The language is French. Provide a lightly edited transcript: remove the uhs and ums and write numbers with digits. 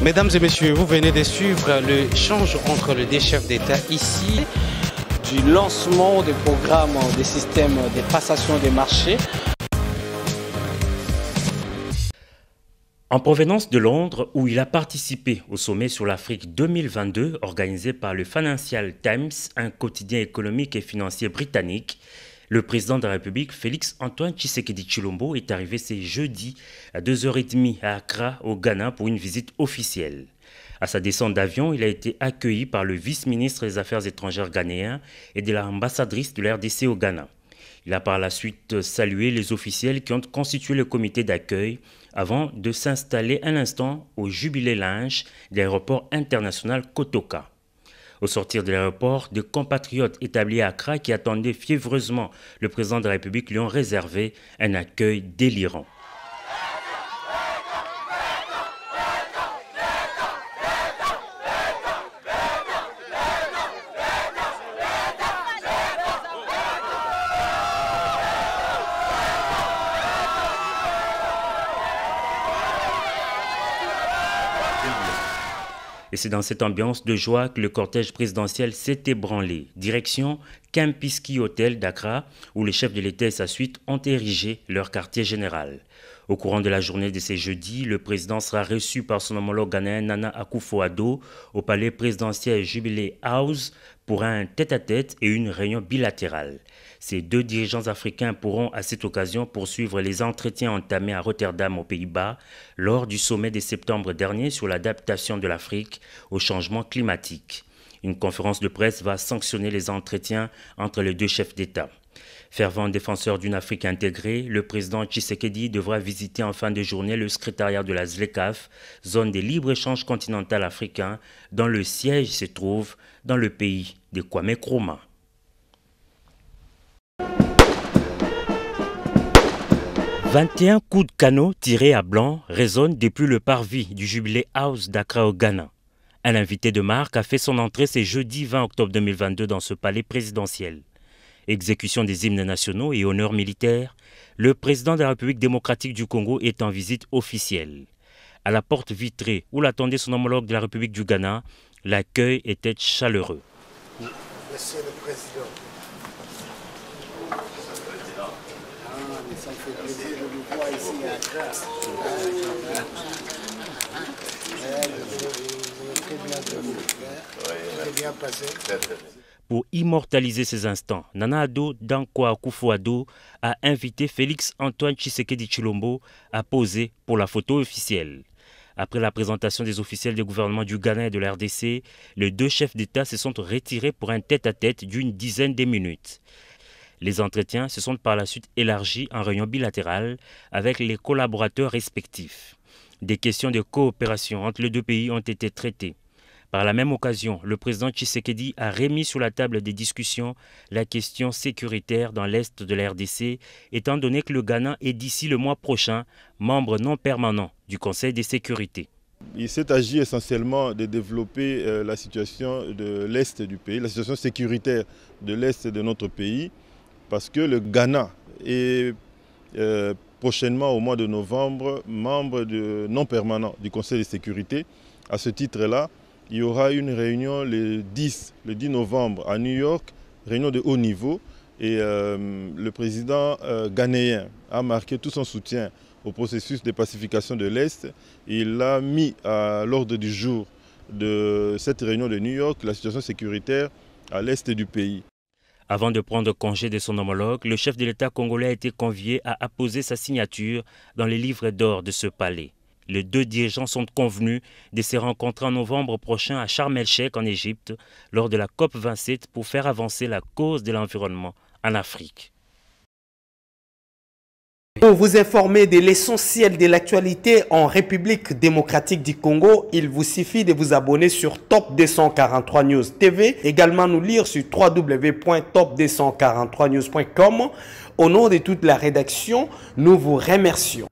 Mesdames et messieurs, vous venez de suivre l'échange entre les deux chefs d'État ici. Du lancement des programmes des systèmes de passation des marchés. En provenance de Londres, où il a participé au sommet sur l'Afrique 2022 organisé par le Financial Times, un quotidien économique et financier britannique, le président de la République, Félix Antoine Tshisekedi Tshilombo, est arrivé ce jeudi à 2h30 à Accra, au Ghana, pour une visite officielle. À sa descente d'avion, il a été accueilli par le vice-ministre des Affaires étrangères ghanéen et de l'ambassadrice de l'RDC au Ghana. Il a par la suite salué les officiels qui ont constitué le comité d'accueil avant de s'installer un instant au Jubilee Lounge de l'aéroport international Kotoka. Au sortir de l'aéroport, des compatriotes établis à Accra qui attendaient fiévreusement le président de la République lui ont réservé un accueil délirant. Et c'est dans cette ambiance de joie que le cortège présidentiel s'est ébranlé. Direction Kempinski Hotel d'Accra, où les chefs de l'État et sa suite ont érigé leur quartier général. Au courant de la journée de ce jeudi, le président sera reçu par son homologue ghanéen Nana Akufo-Addo au palais présidentiel Jubilee House pour un tête-à-tête et une réunion bilatérale. Ces deux dirigeants africains pourront à cette occasion poursuivre les entretiens entamés à Rotterdam aux Pays-Bas lors du sommet de septembre dernier sur l'adaptation de l'Afrique au changement climatique. Une conférence de presse va sanctionner les entretiens entre les deux chefs d'État. Fervent défenseur d'une Afrique intégrée, le président Tshisekedi devra visiter en fin de journée le secrétariat de la ZLECAf, zone de libre-échange continental africain, dont le siège se trouve dans le pays de Kwame Nkrumah. 21 coups de canon tirés à blanc résonnent depuis le parvis du Jubilee House d'Accra au Ghana. Un invité de marque a fait son entrée ce jeudi 20 octobre 2022 dans ce palais présidentiel. Exécution des hymnes nationaux et honneurs militaires, le président de la République démocratique du Congo est en visite officielle. À la porte vitrée où l'attendait son homologue de la République du Ghana, l'accueil était chaleureux. Monsieur le Président. Ça me fait plaisir de vous voir ici à Accra. Très bien passé. Pour immortaliser ces instants, Nana Addo Dankwa Akufo-Addo a invité Félix Antoine Tshisekedi Tshilombo à poser pour la photo officielle. Après la présentation des officiels du gouvernement du Ghana et de la RDC, les deux chefs d'État se sont retirés pour un tête-à-tête d'une dizaine de minutes. Les entretiens se sont par la suite élargis en réunion bilatérale avec les collaborateurs respectifs. Des questions de coopération entre les deux pays ont été traitées. Par la même occasion, le président Tshisekedi a remis sur la table des discussions la question sécuritaire dans l'est de la RDC, étant donné que le Ghana est d'ici le mois prochain membre non permanent du Conseil de sécurité. Il s'est agi essentiellement de développer la situation de l'est du pays, la situation sécuritaire de l'est de notre pays, parce que le Ghana est prochainement au mois de novembre membre non permanent du Conseil de sécurité. À ce titre-là, il y aura une réunion le 10 novembre à New York, réunion de haut niveau, et le président ghanéen a marqué tout son soutien au processus de pacification de l'Est. Il a mis à l'ordre du jour de cette réunion de New York la situation sécuritaire à l'Est du pays. Avant de prendre congé de son homologue, le chef de l'État congolais a été convié à apposer sa signature dans les livres d'or de ce palais. Les deux dirigeants sont convenus de se rencontrer en novembre prochain à Sharm el-Sheikh en Égypte lors de la COP27 pour faire avancer la cause de l'environnement en Afrique. Pour vous informer de l'essentiel de l'actualité en République démocratique du Congo, il vous suffit de vous abonner sur Top 243 News TV, également nous lire sur www.top243news.com. Au nom de toute la rédaction, nous vous remercions.